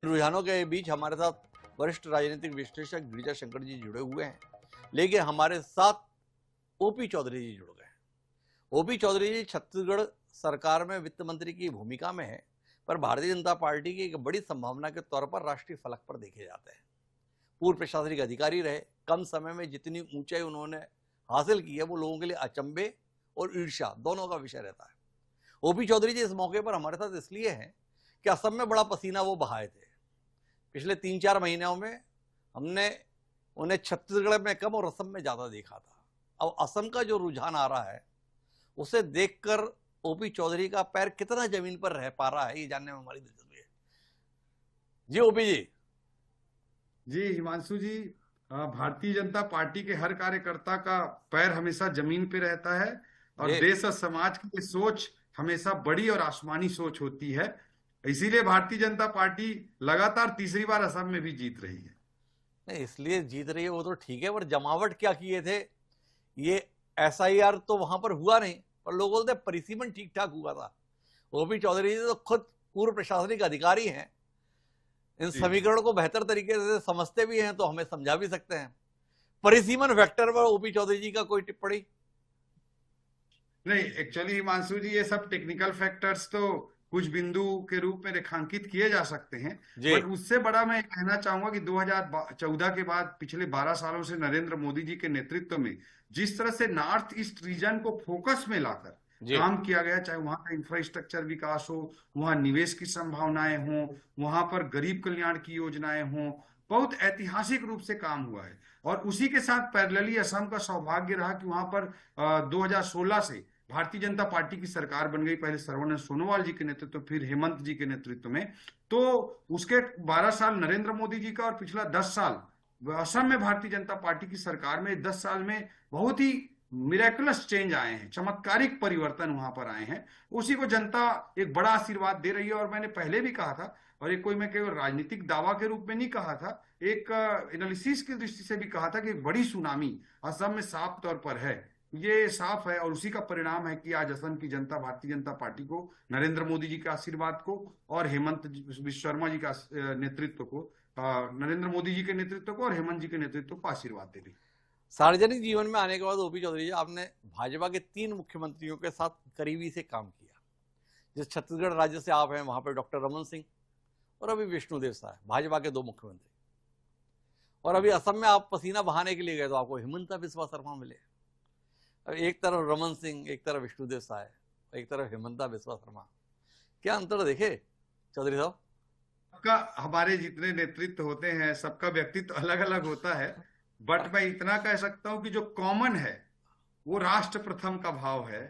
रुझानों के बीच हमारे साथ वरिष्ठ राजनीतिक विश्लेषक गिरिजा शंकर जी जुड़े हुए हैं, लेकिन हमारे साथ ओपी चौधरी जी जुड़ गए हैं। ओपी चौधरी जी छत्तीसगढ़ सरकार में वित्त मंत्री की भूमिका में है, पर भारतीय जनता पार्टी की एक बड़ी संभावना के तौर पर राष्ट्रीय फलक पर देखे जाते हैं। पूर्व प्रशासनिक अधिकारी रहे, कम समय में जितनी ऊंचाई उन्होंने हासिल की है वो लोगों के लिए अचंभे और ईर्ष्या दोनों का विषय रहता है। ओपी चौधरी जी इस मौके पर हमारे साथ इसलिए हैं कि असम में बड़ा पसीना वो बहाए थे। पिछले 3-4 महीनों में हमने उन्हें छत्तीसगढ़ में कम और असम में ज्यादा देखा था। अब असम का जो रुझान आ रहा है उसे देखकर ओपी चौधरी का पैर कितना जमीन पर रह पा रहा है, ये जानने में हमारी दिलचस्पी है। जी ओपी जी। जी हिमांशु जी, भारतीय जनता पार्टी के हर कार्यकर्ता का पैर हमेशा जमीन पे रहता है और जी देश और समाज की सोच हमेशा बड़ी और आसमानी सोच होती है। इसीलिए भारतीय जनता पार्टी लगातार तीसरी बार असम में भी जीत रही है। नहीं, इसलिए जीत रही है वो तो ठीक है, पर जमावट क्या किए थे? ये एसआईआर तो वहां पर हुआ नहीं, पर लोग बोलते परिसीमन ठीक ठाक हुआ था। ओपी चौधरी जी तो खुद पूर्व प्रशासनिक अधिकारी हैं, इन जी समीकरणों को बेहतर तरीके से समझते भी हैं, तो हमें समझा भी सकते हैं। परिसीमन वेक्टर पर ओपी चौधरी जी का कोई टिप्पणी? नहीं, एक्चुअली हिमांशु जी, ये सब टेक्निकल फैक्टर्स तो कुछ बिंदु के रूप में रेखांकित किए जा सकते हैं। जी बट उससे बड़ा मैं कहना चाहूंगा कि 2014 के बाद पिछले 12 सालों से नरेंद्र मोदी जी के नेतृत्व में जिस तरह से नॉर्थ ईस्ट रीजन को फोकस में लाकर जी काम किया गया, चाहे वहां का इंफ्रास्ट्रक्चर विकास हो, वहां निवेश की संभावनाएं हो, वहां पर गरीब कल्याण की योजनाएं हो, बहुत ऐतिहासिक रूप से काम हुआ है। और उसी के साथ पैरेलली असम का सौभाग्य रहा कि वहां पर 2016 से भारतीय जनता पार्टी की सरकार बन गई, पहले सर्बानंद सोनोवाल जी के नेतृत्व, फिर हेमंत जी के नेतृत्व में। तो उसके 12 साल नरेंद्र मोदी जी का और पिछला 10 साल असम में भारतीय जनता पार्टी की सरकार में, 10 साल में बहुत ही मिरेकुलस चेंज आए हैं, चमत्कारिक परिवर्तन वहां पर आए हैं। उसी को जनता एक बड़ा आशीर्वाद दे रही है। और मैंने पहले भी कहा था, और एक कोई मैं केवल राजनीतिक दावा के रूप में नहीं कहा था, एक एनालिसिस की दृष्टि से भी कहा था कि एक बड़ी सुनामी असम में साफ तौर पर है। ये साफ है और उसी का परिणाम है कि आज असम की जनता भारतीय जनता पार्टी को, नरेंद्र मोदी जी के आशीर्वाद को और हेमंत विश्व शर्मा जी का नेतृत्व को, नरेंद्र मोदी जी के नेतृत्व को और हेमंत जी के नेतृत्व को आशीर्वाद दे रही। सार्वजनिक जीवन में आने के बाद ओपी चौधरी जी आपने भाजपा के 3 मुख्यमंत्रियों के साथ करीबी से काम किया। जिस छत्तीसगढ़ राज्य से आप हैं वहां पर डॉक्टर रमन सिंह और अभी विष्णुदेव साय, भाजपा के 2 मुख्यमंत्री। और अभी असम में आप पसीना बहाने के लिए गए तो आपको हिमंता बिस्वा शर्मा मिले। अब एक तरफ रमन सिंह, एक तरफ विष्णुदेव साय, एक तरफ हिमंता बिस्वा शर्मा, क्या अंतर देखे चौधरी साहब? सबका, हमारे जितने नेतृत्व होते हैं सबका व्यक्तित्व अलग अलग होता है। बट मैं इतना कह सकता हूं कि जो कॉमन है वो राष्ट्र प्रथम का भाव है,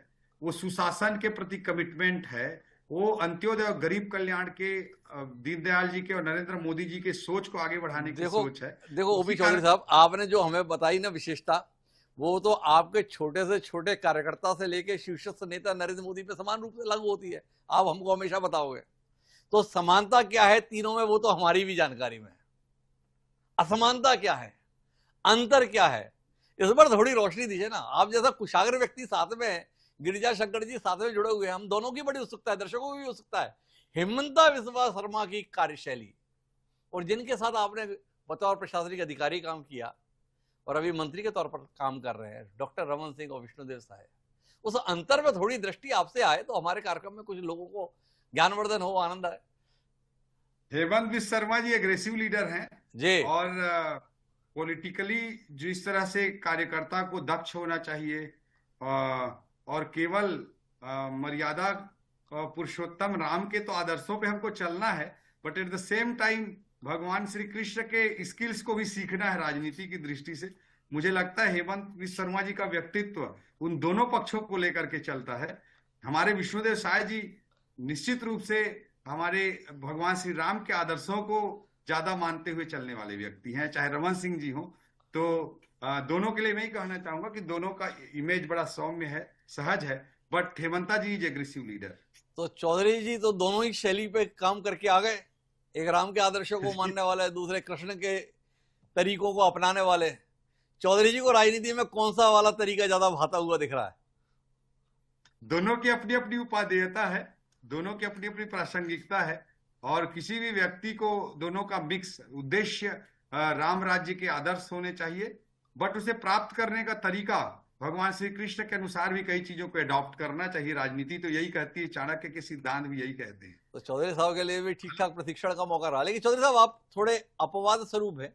वो सुशासन के प्रति कमिटमेंट है, वो अंत्योदय और गरीब कल्याण के, दीनदयाल जी के और नरेंद्र मोदी जी के सोच को आगे बढ़ाने की देखो सोच है। देखो ओपी उसी चौधरी कारण साहब, आपने जो हमें बताई ना विशेषता, वो तो आपके छोटे से छोटे कार्यकर्ता से लेके शीर्षस्थ नेता नरेंद्र मोदी पे समान रूप से लागू होती है। आप हमको हमेशा बताओगे तो समानता क्या है तीनों में, वो तो हमारी भी जानकारी में है। असमानता क्या है, अंतर क्या है, इस पर थोड़ी रोशनी दीजिए ना। आप जैसा कुशाग्र व्यक्ति साथ में है, गिरिजा शंकर जी साथ में जुड़े हुए हैं, हम दोनों की बड़ी उत्सुकता है, दर्शकों की भी उत्सुकता है। हिमंता बिस्वा शर्मा की कार्यशैली और जिनके साथ आपने बतौर प्रशासनिक अधिकारी काम किया और अभी मंत्री के तौर पर काम कर रहे हैं, डॉक्टर रमन सिंह और विष्णुदेव साय, उस अंतर में थोड़ी दृष्टि आपसे आए तो हमारे कार्यक्रम में कुछ लोगों को ज्ञानवर्धन हो, आनंद आए। हेमंत बिस्वा शर्मा जी एग्रेसिव लीडर हैं जी और पॉलिटिकली जिस तरह से कार्यकर्ता को दक्ष होना चाहिए, और केवल मर्यादा पुरुषोत्तम राम के तो आदर्शों पे हमको चलना है, but at the same time भगवान श्री कृष्ण के स्किल्स को भी सीखना है राजनीति की दृष्टि से। मुझे लगता है हेमंत बिस्वा शर्मा जी का व्यक्तित्व उन दोनों पक्षों को लेकर के चलता है। हमारे विष्णुदेव साय जी निश्चित रूप से हमारे भगवान श्री राम के आदर्शों को ज्यादा मानते हुए चलने वाले व्यक्ति हैं, चाहे रमन सिंह जी हो। तो दोनों के लिए मैं ही कहना चाहूंगा कि दोनों का इमेज बड़ा सौम्य है, सहज है, but Hemanta ji is aggressive leader. तो चौधरी जी तो दोनों ही शैली पे काम करके आ गए, एक राम के आदर्शों को मानने वाले, दूसरे कृष्ण के तरीकों को अपनाने वाले। चौधरी जी को राजनीति में कौन सा वाला तरीका ज्यादा भाता हुआ दिख रहा है? दोनों की अपनी अपनी उपादेयता है, दोनों की अपनी अपनी प्रासंगिकता है। और किसी भी व्यक्ति को दोनों का मिक्स उद्देश्य राम राज्य के आदर्श होने चाहिए, बट उसे प्राप्त करने का तरीका भगवान श्री कृष्ण के अनुसार भी कई चीजों को अडॉप्ट करना चाहिए। राजनीति तो यही कहती है, चाणक्य के सिद्धांत भी यही कहते हैं। तो चौधरी साहब के लिए भी ठीक ठाक प्रशिक्षण का मौका रहा। लेकिन चौधरी साहब आप थोड़े अपवाद स्वरूप है,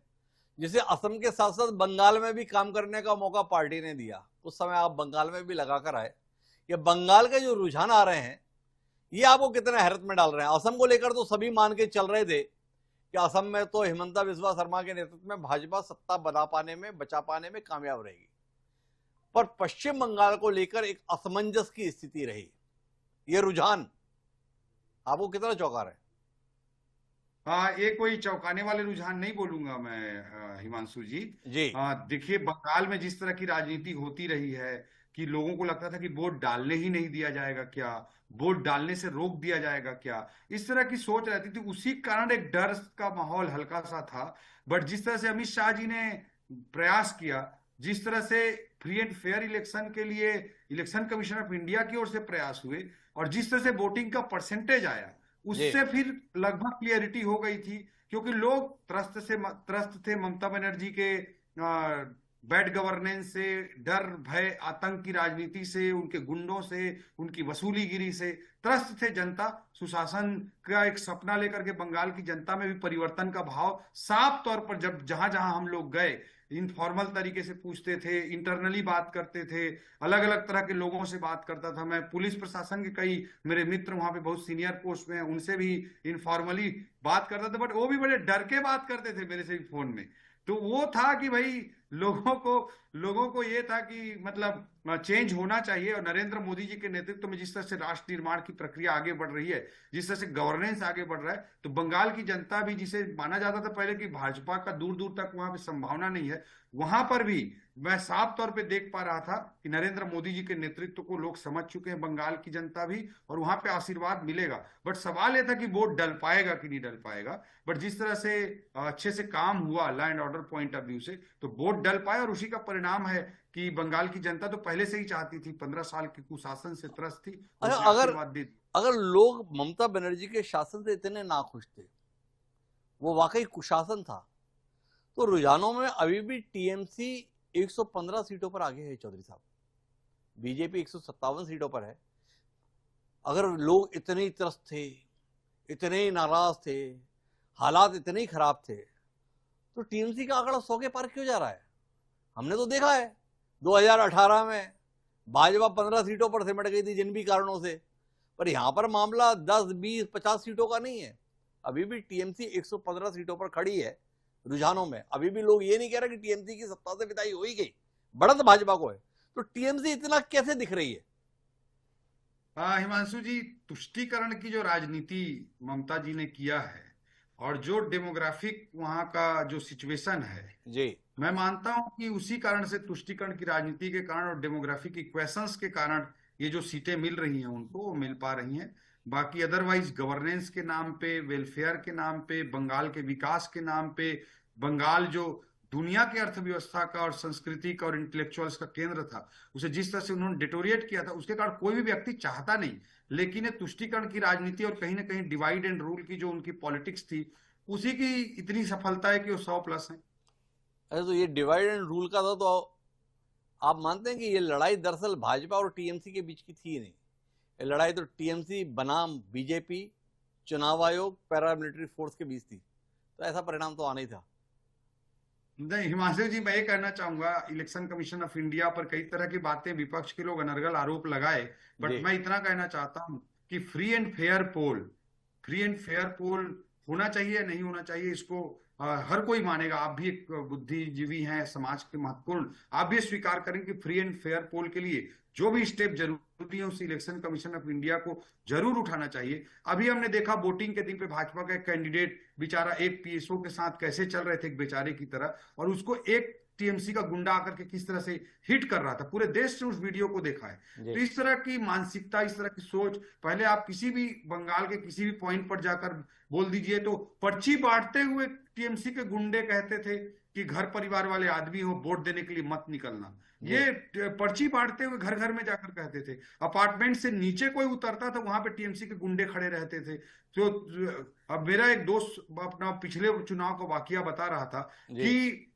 जिसे असम के साथ साथ बंगाल में भी काम करने का मौका पार्टी ने दिया। उस समय आप बंगाल में भी लगाकर आए। ये बंगाल के जो रुझान आ रहे हैं, ये आपको कितने हैरत में डाल रहे हैं? असम को लेकर तो सभी मान के चल रहे थे कि असम में तो हिमंता बिस्वा शर्मा के नेतृत्व में भाजपा सत्ता बचा पाने में कामयाब रहेगी, पर पश्चिम बंगाल को लेकर एक असमंजस की स्थिति रही। ये रुझान आपको कितना चौंका रहे? हाँ, ये कोई चौंकाने वाले रुझान नहीं बोलूंगा मैं हिमांशु जी। जी देखिए, बंगाल में जिस तरह की राजनीति होती रही है कि लोगों को लगता था कि वोट डालने ही नहीं दिया जाएगा क्या, वोट डालने से रोक दिया जाएगा क्या, इस तरह की सोच रहती थी। उसी कारण एक डर का माहौल हल्का सा था। बट जिस तरह से अमित शाह जी ने प्रयास किया, जिस तरह से फ्री एंड फेयर इलेक्शन के लिए इलेक्शन कमीशन ऑफ इंडिया की ओर से प्रयास हुए, और जिस तरह से वोटिंग का परसेंटेज आया, जी उससे फिर लगभग क्लियरिटी हो गई थी। क्योंकि लोग त्रस्त थे ममता बनर्जी के बैड गवर्नेंस से, डर भय आतंक की राजनीति से, उनके गुंडों से, उनकी वसूलीगिरी से त्रस्त थे जनता। सुशासन का एक सपना लेकर के बंगाल की जनता में भी परिवर्तन का भाव साफ तौर पर, जब जहां जहां हम लोग गए, इनफॉर्मल तरीके से पूछते थे, इंटरनली बात करते थे, अलग अलग तरह के लोगों से बात करता था मैं। पुलिस प्रशासन के कई मेरे मित्र वहां पे बहुत सीनियर पोस्ट में हैं, उनसे भी इनफॉर्मली बात करता था, बट वो भी बड़े डर के बात करते थे मेरे से फोन में। तो वो था कि भाई लोगों को ये था कि मतलब चेंज होना चाहिए। और नरेंद्र मोदी जी के नेतृत्व में जिस तरह से राष्ट्र निर्माण की प्रक्रिया आगे बढ़ रही है, जिस तरह से गवर्नेंस आगे बढ़ रहा है, तो बंगाल की जनता भी, जिसे माना जाता था पहले कि भाजपा का दूर दूर तक वहां पे संभावना नहीं है, वहां पर भी मैं साफ तौर पे देख पा रहा था कि नरेंद्र मोदी जी के नेतृत्व को लोग समझ चुके हैं, बंगाल की जनता भी, और वहां पे आशीर्वाद मिलेगा। बट सवाल यह था कि वोट डल पाएगा कि नहीं डल पाएगा। बट जिस तरह से अच्छे से काम हुआ law and order point of view से, तो वोट डल पाया, और उसी का परिणाम है कि बंगाल की जनता तो पहले से ही चाहती थी, 15 साल के कुशासन से त्रस्त थी, अच्छा, उसने आशीर्वाद दे दिया। अगर लोग ममता बनर्जी के शासन से इतने नाखुश थे, वो वाकई कुशासन था, तो रुझानों में अभी भी टीएमसी 115 सीटों पर आगे है चौधरी साहब, बीजेपी 157 सीटों पर है। अगर लोग इतने ही त्रस्त थे, इतने ही नाराज थे, हालात इतने ही खराब थे, तो टीएमसी का आंकड़ा 100 के पार क्यों जा रहा है? हमने तो देखा है 2018 में भाजपा 15 सीटों पर सिमट गई थी जिन भी कारणों से, पर यहां पर मामला 10, 20, 50 सीटों का नहीं है। अभी भी टीएमसी 115 सीटों पर खड़ी है रुझानों में। अभी भी लोग ये नहीं कह रहे कि टीएमसी की सत्ता से विदाई हो ही गई, बढ़त भाजपा को है। तो टीएमसी इतना कैसे दिख रही है? हिमांशु जी, तुष्टीकरण की जो राजनीति ममता जी ने किया है, और जो डेमोग्राफिक वहां का जो सिचुएशन है जी, मैं मानता हूं कि उसी कारण से, तुष्टीकरण की राजनीति के कारण और डेमोग्राफिक इक्वेशंस के कारण, ये जो सीटें मिल रही हैं उनको, वो मिल पा रही हैं। बाकी अदरवाइज गवर्नेंस के नाम पे, वेलफेयर के नाम पे, बंगाल के विकास के नाम पे, बंगाल जो दुनिया की अर्थव्यवस्था का और संस्कृति का और इंटेलेक्चुअल्स का केंद्र था, उसे जिस तरह से उन्होंने डिटोरिएट किया था, उसके कारण कोई भी व्यक्ति चाहता नहीं। लेकिन ये तुष्टीकरण की राजनीति और कहीं ना कहीं डिवाइड एंड रूल की जो उनकी पॉलिटिक्स थी, उसी की इतनी सफलता है कि वो 100+ है। अरे तो ये डिवाइड एंड रूल का था, तो आप मानते हैं कि ये लड़ाई दरअसल भाजपा और टीएमसी के बीच की थी ही नहीं? ये लड़ाई तो टीएमसी बनाम बीजेपी, चुनाव आयोग, पैरामिलिट्री फोर्स के बीच थी। तो ऐसा परिणाम तो आना ही था। नहीं हिमांशु जी, मैं ये कहना चाहूंगा, इलेक्शन कमीशन ऑफ इंडिया पर कई तरह की बातें विपक्ष के लोग अनर्गल आरोप लगाए, बट जी मैं इतना कहना चाहता हूं कि फ्री एंड फेयर पोल होना चाहिए, नहीं होना चाहिए, इसको हर कोई मानेगा। आप भी एक बुद्धिजीवी हैं, समाज के महत्वपूर्ण, आप भी स्वीकार करेंगे कि फ्री एंड फेयर पोल के लिए जो भी स्टेप जरूरी है, उस इलेक्शन कमीशन ऑफ इंडिया को जरूर उठाना चाहिए। अभी हमने देखा वोटिंग के दिन पे भाजपा का एक कैंडिडेट बेचारा एक पीएसओ के साथ कैसे चल रहे थे, एक बेचारे की तरह, और उसको एक टीएमसी का गुंडा आकर के किस तरह से हिट कर रहा था। पूरे देश ने उस वीडियो को देखा है। तो इस तरह की मानसिकता, इस तरह की सोच, पहले आप किसी भी बंगाल के किसी भी पॉइंट पर जाकर बोल दीजिए, तो पर्ची बांटते हुए टीएमसी के गुंडे कहते थे कि घर परिवार वाले आदमी हो, वोट देने के लिए मत निकलना। जी। ये पर्ची बांटते हुए घर घर में जाकर कहते थे। अपार्टमेंट से नीचे कोई उतरता था, वहां पे टीएमसी के गुंडे खड़े रहते थे। तो अब मेरा एक दोस्त अपना पिछले चुनाव का वाकया बता रहा था जी। कि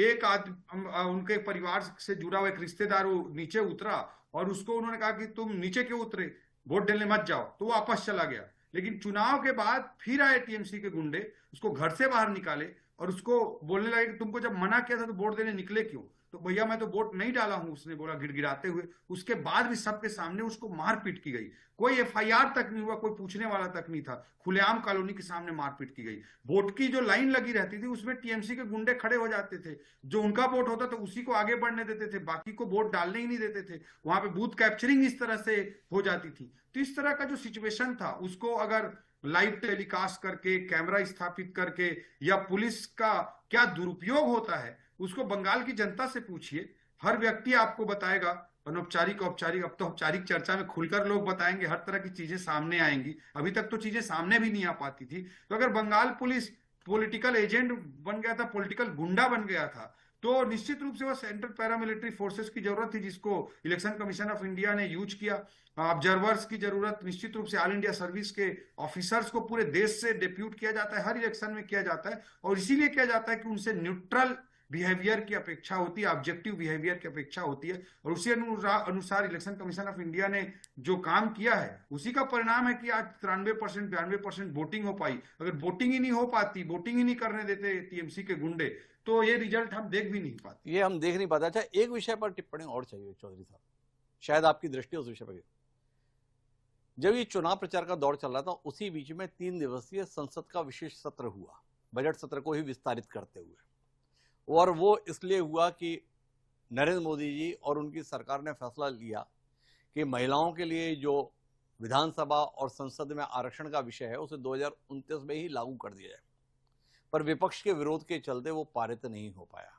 एक आदमी, उनके परिवार से जुड़ा हुआ एक रिश्तेदार वो नीचे उतरा और उसको उन्होंने कहा कि तुम नीचे क्यों उतरे, वोट डालने मत जाओ, तो वो वापस चला गया। लेकिन चुनाव के बाद फिर आए टीएमसी के गुंडे, उसको घर से बाहर निकाले और उसको बोलने लगे कि तुमको जब मना किया था तो वोट देने निकले क्यों? तो भैया मैं तो वोट नहीं डाला हूं, उसने बोला गिड़गिड़ाते हुए। उसके बाद भी सबके सामने उसको मारपीट की गई। कोई एफआईआर तक नहीं हुआ, कोई पूछने वाला तक नहीं था, खुलेआम कॉलोनी के सामने मारपीट की गई। वोट की जो लाइन लगी रहती थी उसमें टीएमसी के गुंडे खड़े हो जाते थे, जो उनका वोट होता था उसी को आगे बढ़ने देते थे, बाकी को वोट डालने ही नहीं देते थे। वहां पे बूथ कैप्चरिंग इस तरह से हो जाती थी। तो इस तरह का जो सिचुएशन था उसको अगर लाइव टेलीकास्ट करके, कैमरा स्थापित करके, या पुलिस का क्या दुरुपयोग होता है उसको बंगाल की जनता से पूछिए, हर व्यक्ति आपको बताएगा। अनौपचारिक औपचारिक, अब तो औपचारिक चर्चा में खुलकर लोग बताएंगे, हर तरह की चीजें सामने आएंगी। अभी तक तो चीजें सामने भी नहीं आ पाती थी। तो अगर बंगाल पुलिस पॉलिटिकल एजेंट बन गया था, पॉलिटिकल गुंडा बन गया था, तो निश्चित रूप से वो सेंट्रल पैरामिलिट्री फोर्सेस की जरूरत थी, जिसको इलेक्शन कमीशन ऑफ इंडिया ने यूज किया। ऑब्जर्वर्स की जरूरत निश्चित रूप से ऑल इंडिया सर्विस के ऑफिसर्स को पूरे देश से डिप्यूट किया जाता है, हर इलेक्शन में किया जाता है। और इसीलिए किया जाता है कि उनसे न्यूट्रल बिहेवियर की अपेक्षा होती है, ऑब्जेक्टिव बिहेवियर की अपेक्षा होती है। और उसी अनुसार इलेक्शन कमीशन ऑफ इंडिया ने जो काम किया है उसी का परिणाम है कि आज 93% 92% वोटिंग हो पाई। अगर वोटिंग ही नहीं हो पाती, वोटिंग ही नहीं करने देते टीएमसी के गुंडे, तो ये रिजल्ट हम देख भी नहीं पाते। ये हम देख नहीं पाते। अच्छा, एक विषय पर टिप्पणी और चाहिए चौधरी साहब, शायद आपकी दृष्टि उस विषय पर। जब ये चुनाव प्रचार का दौर चल रहा था उसी बीच में 3 दिवसीय संसद का विशेष सत्र हुआ, बजट सत्र को ही विस्तारित करते हुए। और वो इसलिए हुआ कि नरेंद्र मोदी जी और उनकी सरकार ने फैसला लिया कि महिलाओं के लिए जो विधानसभा और संसद में आरक्षण का विषय है उसे 2029 में ही लागू कर दिया जाए। पर विपक्ष के विरोध के चलते वो पारित नहीं हो पाया।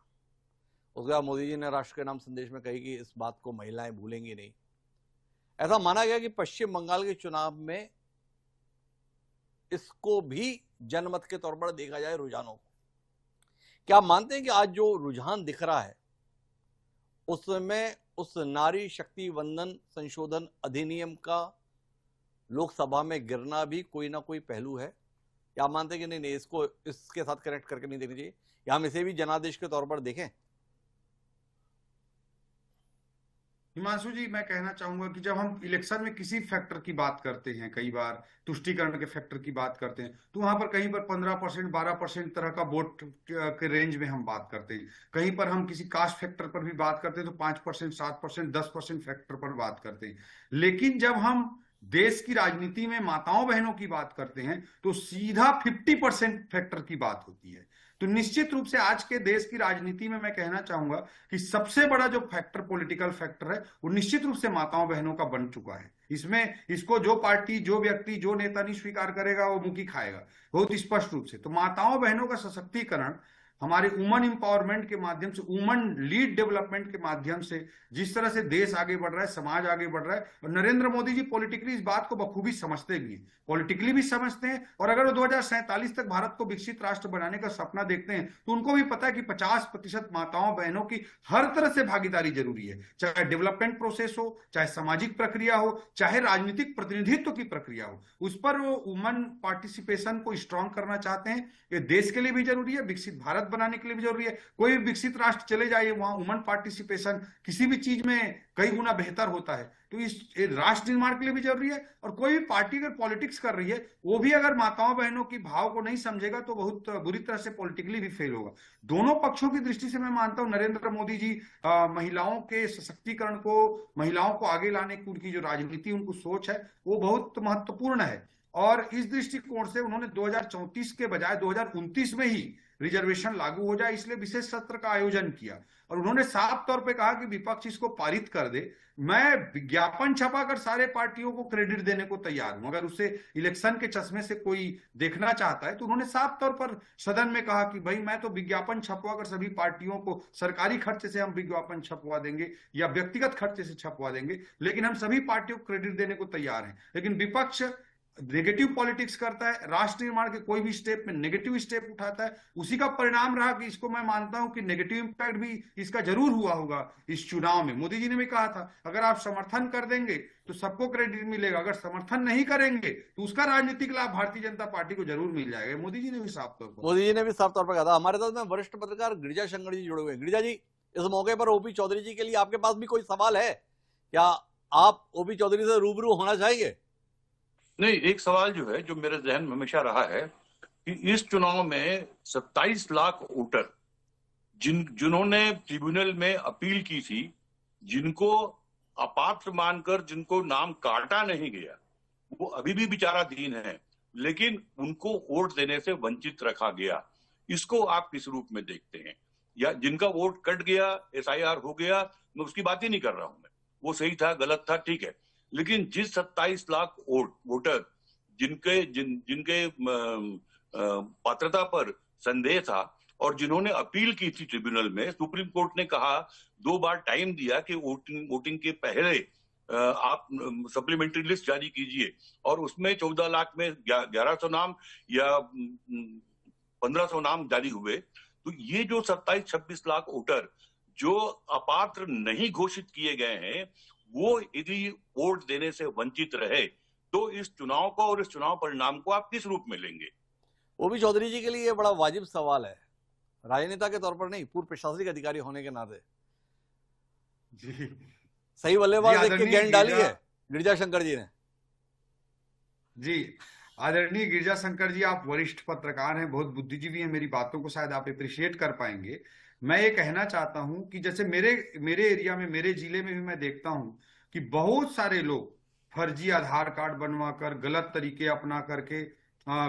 उसके बाद मोदी जी ने राष्ट्र के नाम संदेश में कही कि इस बात को महिलाएं भूलेंगी नहीं। ऐसा माना गया कि पश्चिम बंगाल के चुनाव में इसको भी जनमत के तौर पर देखा जाए, रुझानों को। क्या मानते हैं कि आज जो रुझान दिख रहा है उसमें उस नारी शक्ति वंदन संशोधन अधिनियम का लोकसभा में गिरना भी कोई ना कोई पहलू है? या मानते हैं कि नहीं, इसको इसके साथ कनेक्ट करके नहीं देखनी चाहिए, या हम इसे भी जनादेश के तौर पर देखें? हिमांशु जी, मैं कहना चाहूंगा कि जब हम इलेक्शन में किसी फैक्टर की बात करते हैं, कई बार तुष्टीकरण के फैक्टर की बात करते हैं, तो वहां पर कहीं पर 15% 12% तरह का वोट के रेंज में हम बात करते हैं। कहीं पर हम किसी कास्ट फैक्टर पर भी बात करते हैं तो 5% 7% 10% फैक्टर पर बात करते हैं। लेकिन जब हम देश की राजनीति में माताओं बहनों की बात करते हैं तो सीधा 50% फैक्टर की बात होती है। तो निश्चित रूप से आज के देश की राजनीति में मैं कहना चाहूंगा कि सबसे बड़ा जो फैक्टर, पॉलिटिकल फैक्टर है, वो निश्चित रूप से माताओं बहनों का बन चुका है। इसमें इसको जो पार्टी, जो व्यक्ति, जो नेता नहीं स्वीकार करेगा वो मुंह की खाएगा, बहुत स्पष्ट रूप से। तो माताओं बहनों का सशक्तिकरण हमारे वुमन एम्पावरमेंट के माध्यम से, वुमन लीड डेवलपमेंट के माध्यम से जिस तरह से देश आगे बढ़ रहा है, समाज आगे बढ़ रहा है, और नरेंद्र मोदी जी पॉलिटिकली इस बात को बखूबी समझते भी हैं, पॉलिटिकली भी समझते हैं। और अगर वो 2047 तक भारत को विकसित राष्ट्र बनाने का सपना देखते हैं तो उनको भी पता है कि 50% माताओं बहनों की हर तरह से भागीदारी जरूरी है, चाहे डेवलपमेंट प्रोसेस हो, चाहे सामाजिक प्रक्रिया हो, चाहे राजनीतिक प्रतिनिधित्व की प्रक्रिया हो। उस पर वो वुमन पार्टिसिपेशन को स्ट्रांग करना चाहते हैं। ये देश के लिए भी जरूरी है, विकसित भारत बनाने के लिए भी जरूरी है। कोई भी विकसित राष्ट्र चले जाइए, वहां वुमन पार्टिसिपेशन किसी भी चीज में कई गुना बेहतर होता है। तो इस राष्ट्र निर्माण के लिए भी जरूरी है। और कोई भी पार्टी अगर पॉलिटिक्स कर रही है वो भी अगर माताओं बहनों की भाव को नहीं समझेगा तो बहुत बुरी तरह से पॉलिटिकली भी फेल होगा। दोनों पक्षों की दृष्टि से मैं मानता हूं नरेंद्र मोदी जी महिलाओं के सशक्तिकरण को, महिलाओं को आगे लाने की उनकी जो राजनीति, उनको सोच है, वो बहुत महत्वपूर्ण है। और इस दृष्टिकोण से उन्होंने 2034 के बजाय 2029 में ही रिजर्वेशन लागू हो जाए इसलिए विशेष सत्र का आयोजन किया। और उन्होंने साफ तौर पे कहा कि विपक्ष इसको पारित कर दे। मैं विज्ञापन छपाकर सारे पार्टियों को क्रेडिट देने को तैयार हूं, अगर उसे इलेक्शन के चश्मे से कोई देखना चाहता है। तो उन्होंने साफ तौर पर सदन में कहा कि भाई मैं तो विज्ञापन छपवाकर सभी पार्टियों को, सरकारी खर्चे से हम विज्ञापन छपवा देंगे या व्यक्तिगत खर्चे से छपवा देंगे, लेकिन हम सभी पार्टियों को क्रेडिट देने को तैयार हैं। लेकिन विपक्ष नेगेटिव पॉलिटिक्स करता है, राष्ट्र निर्माण के कोई भी स्टेप में नेगेटिव स्टेप उठाता है, उसी का परिणाम रहा कि इसको मैं मानता हूं कि नेगेटिव इंपैक्ट भी इसका जरूर हुआ होगा इस चुनाव में। मोदी जी ने भी कहा था अगर आप समर्थन कर देंगे तो सबको क्रेडिट मिलेगा, अगर समर्थन नहीं करेंगे तो उसका राजनीतिक लाभ भारतीय जनता पार्टी को जरूर मिल जाएगा। मोदी जी ने भी साफ तौर पर कहा था। हमारे साथ में वरिष्ठ पत्रकार गिरिजा शंकर जी जुड़े हुए हैं। गिरिजा जी, इस मौके पर ओपी चौधरी जी के लिए आपके पास भी कोई सवाल है क्या? आप ओपी चौधरी से रूबरू होना चाहेंगे? नहीं, एक सवाल जो है जो मेरे जहन में हमेशा रहा है कि इस चुनाव में 27 लाख वोटर जिन्होंने ट्रिब्यूनल में अपील की थी, जिनको अपात्र मानकर जिनको नाम काटा नहीं गया, वो अभी भी विचाराधीन है, लेकिन उनको वोट देने से वंचित रखा गया। इसको आप किस रूप में देखते हैं? या जिनका वोट कट गया, एसआईआर हो गया, मैं उसकी बात ही नहीं कर रहा हूं, मैं वो सही था गलत था ठीक है, लेकिन जिस 27 लाख वोटर जिनके पात्रता पर संदेह था और जिन्होंने अपील की थी ट्रिब्यूनल में, सुप्रीम कोर्ट ने कहा 2 बार टाइम दिया कि वोटिंग के पहले आप सप्लीमेंट्री लिस्ट जारी कीजिए, और उसमें 14 लाख में 1100 नाम या 1500 नाम जारी हुए। तो ये जो 27-26 लाख वोटर जो अपात्र नहीं घोषित किए गए हैं, वो यदि वोट देने से वंचित रहे तो इस चुनाव को और इस चुनाव परिणाम को आप किस रूप में लेंगे? ओपी चौधरी जी के लिए बड़ा वाजिब सवाल है, राजनेता के तौर पर नहीं, पूर्व प्रशासनिक अधिकारी होने के नाते। जी, सही बल्लेबाज देख के गेंद डाली है गिरिजा शंकर जी ने। जी, आदरणीय गिरिजा शंकर जी, आप वरिष्ठ पत्रकार हैं, बहुत बुद्धिजीवी हैं, मेरी बातों को शायद आप अप्रिशिएट कर पाएंगे। मैं ये कहना चाहता हूं कि जैसे मेरे एरिया में, मेरे जिले में भी मैं देखता हूं कि बहुत सारे लोग फर्जी आधार कार्ड बनवाकर गलत तरीके अपना करके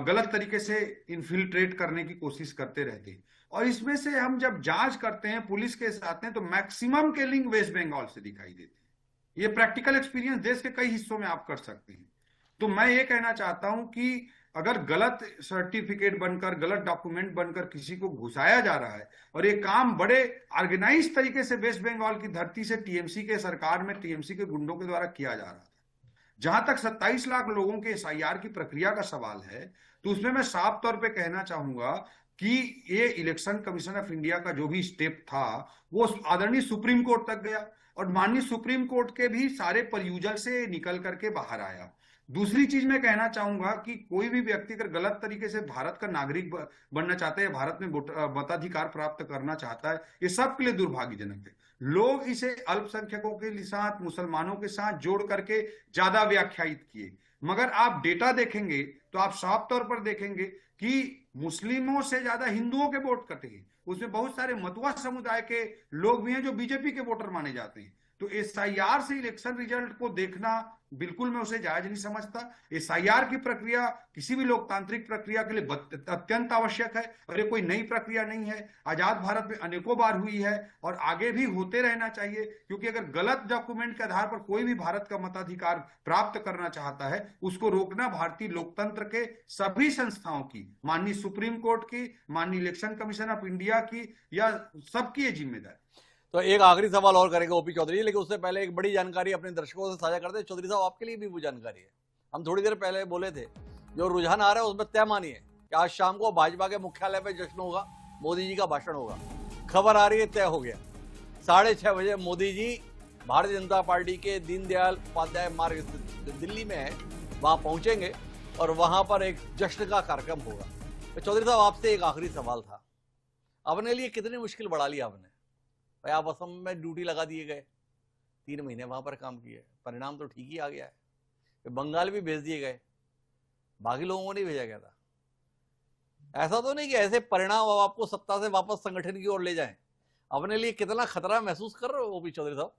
गलत तरीके से इन्फिल्ट्रेट करने की कोशिश करते रहते हैं, और इसमें से हम जब जांच करते हैं, पुलिस के साथ हैं, तो मैक्सिमम के लिंक वेस्ट बंगाल से दिखाई देते हैं। ये प्रैक्टिकल एक्सपीरियंस देश के कई हिस्सों में आप कर सकते हैं। तो मैं ये कहना चाहता हूं कि अगर गलत सर्टिफिकेट बनकर, गलत डॉक्यूमेंट बनकर किसी को घुसाया जा रहा है, और ये काम बड़े ऑर्गेनाइज तरीके से वेस्ट बंगाल की धरती से टीएमसी के सरकार में टीएमसी के गुंडों के द्वारा किया जा रहा था। जहां तक 27 लाख लोगों के एसआईआर की प्रक्रिया का सवाल है, तो उसमें मैं साफ तौर पे कहना चाहूंगा कि ये इलेक्शन कमीशन ऑफ इंडिया का जो भी स्टेप था वो आदरणीय सुप्रीम कोर्ट तक गया, और माननीय सुप्रीम कोर्ट के भी सारे परयूजल से निकल करके बाहर आया। दूसरी चीज मैं कहना चाहूंगा कि कोई भी व्यक्ति अगर गलत तरीके से भारत का नागरिक बनना चाहता है, भारत में मताधिकार प्राप्त करना चाहता है, ये सबके लिए दुर्भाग्यजनक है। लोग इसे अल्पसंख्यकों के साथ, मुसलमानों के साथ जोड़ करके ज्यादा व्याख्यायित किए, मगर आप डेटा देखेंगे तो आप साफ तौर पर देखेंगे कि मुस्लिमों से ज्यादा हिंदुओं के वोट कटे हैं। उसमें बहुत सारे मतुआ समुदाय के लोग भी हैं जो बीजेपी के वोटर माने जाते हैं। तो एसआईआर से इलेक्शन रिजल्ट को देखना बिल्कुल मैं उसे जायज नहीं समझता। एसआईआर की प्रक्रिया किसी भी लोकतांत्रिक प्रक्रिया के लिए अत्यंत आवश्यक है, और ये कोई नई प्रक्रिया नहीं है, आजाद भारत में अनेकों बार हुई है और आगे भी होते रहना चाहिए। क्योंकि अगर गलत डॉक्यूमेंट के आधार पर कोई भी भारत का मताधिकार प्राप्त करना चाहता है, उसको रोकना भारतीय लोकतंत्र के सभी संस्थाओं की, माननीय सुप्रीम कोर्ट की, माननीय इलेक्शन कमीशन ऑफ इंडिया की, या सबकी ये जिम्मेदारी। तो एक आखिरी सवाल और करेंगे ओपी चौधरी, लेकिन उससे पहले एक बड़ी जानकारी अपने दर्शकों से साझा करते हैं। चौधरी साहब, आपके लिए भी वो जानकारी है, हम थोड़ी देर पहले बोले थे, जो रुझान आ रहा है उसमें तय मानिए कि आज शाम को भाजपा के मुख्यालय में जश्न होगा, मोदी जी का भाषण होगा। खबर आ रही है, तय हो गया, 6:30 बजे मोदी जी भारतीय जनता पार्टी के दीनदयाल उपाध्याय मार्ग दिल्ली में है, वहां पहुंचेंगे और वहां पर एक जश्न का कार्यक्रम होगा। तो चौधरी साहब, आपसे एक आखिरी सवाल था, अपने लिए कितनी मुश्किल बढ़ा ली आपने? भाई, आप असम में ड्यूटी लगा दिए गए, 3 महीने वहां पर काम किए, परिणाम तो ठीक ही आ गया है। बंगाल भी भेज दिए गए, बाकी लोगों को नहीं भेजा गया था। ऐसा तो नहीं कि ऐसे परिणाम अब आपको सत्ता से वापस संगठन की ओर ले जाएं। अपने लिए कितना खतरा महसूस कर रहे हो ओपी चौधरी साहब?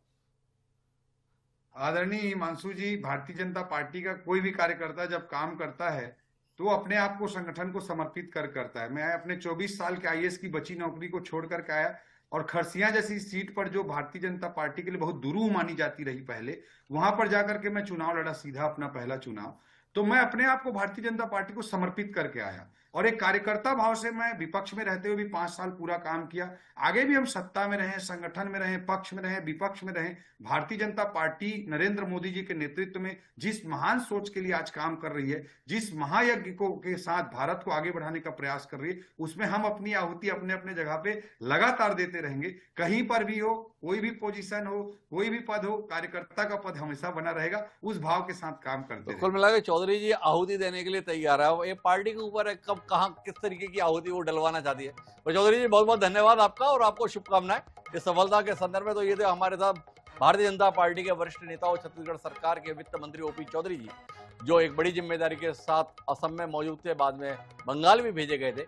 आदरणीय हिमांशु जी, भारतीय जनता पार्टी का कोई भी कार्यकर्ता जब काम करता है तो वो अपने आप को संगठन को समर्पित करता है। मैं अपने 24 साल के आईएएस की बची नौकरी को छोड़ करके आया, और खरसिया जैसी सीट पर जो भारतीय जनता पार्टी के लिए बहुत दुरूह मानी जाती रही पहले, वहां पर जाकर के मैं चुनाव लड़ा, सीधा अपना पहला चुनाव। तो मैं अपने आप को भारतीय जनता पार्टी को समर्पित करके आया। और एक कार्यकर्ता भाव से मैं विपक्ष में रहते हुए भी 5 साल पूरा काम किया। आगे भी हम सत्ता में रहें, संगठन में रहें, पक्ष में रहें, विपक्ष में रहें, भारतीय जनता पार्टी नरेंद्र मोदी जी के नेतृत्व में जिस महान सोच के लिए आज काम कर रही है, जिस महायज्ञ को के साथ भारत को आगे बढ़ाने का प्रयास कर रही है, उसमें हम अपनी आहुति अपने अपने जगह पे लगातार देते रहेंगे। कहीं पर भी हो, कोई भी पोजीशन हो, कोई भी पद हो, कार्यकर्ता का पद हमेशा बना रहेगा। उस भाव के साथ काम करते तो कुल मिला के चौधरी जी आहुति देने के लिए तैयार है। ये पार्टी के ऊपर है कब कहां किस तरीके की आहुति वो डलवाना चाहती है। तो चौधरी जी बहुत बहुत धन्यवाद आपका और आपको शुभकामनाएं इस सफलता के संदर्भ में। तो ये थे हमारे साथ भारतीय जनता पार्टी के वरिष्ठ नेता और छत्तीसगढ़ सरकार के वित्त मंत्री ओपी चौधरी जी, जो एक बड़ी जिम्मेदारी के साथ असम में मौजूद थे, बाद में बंगाल भी भेजे गए थे।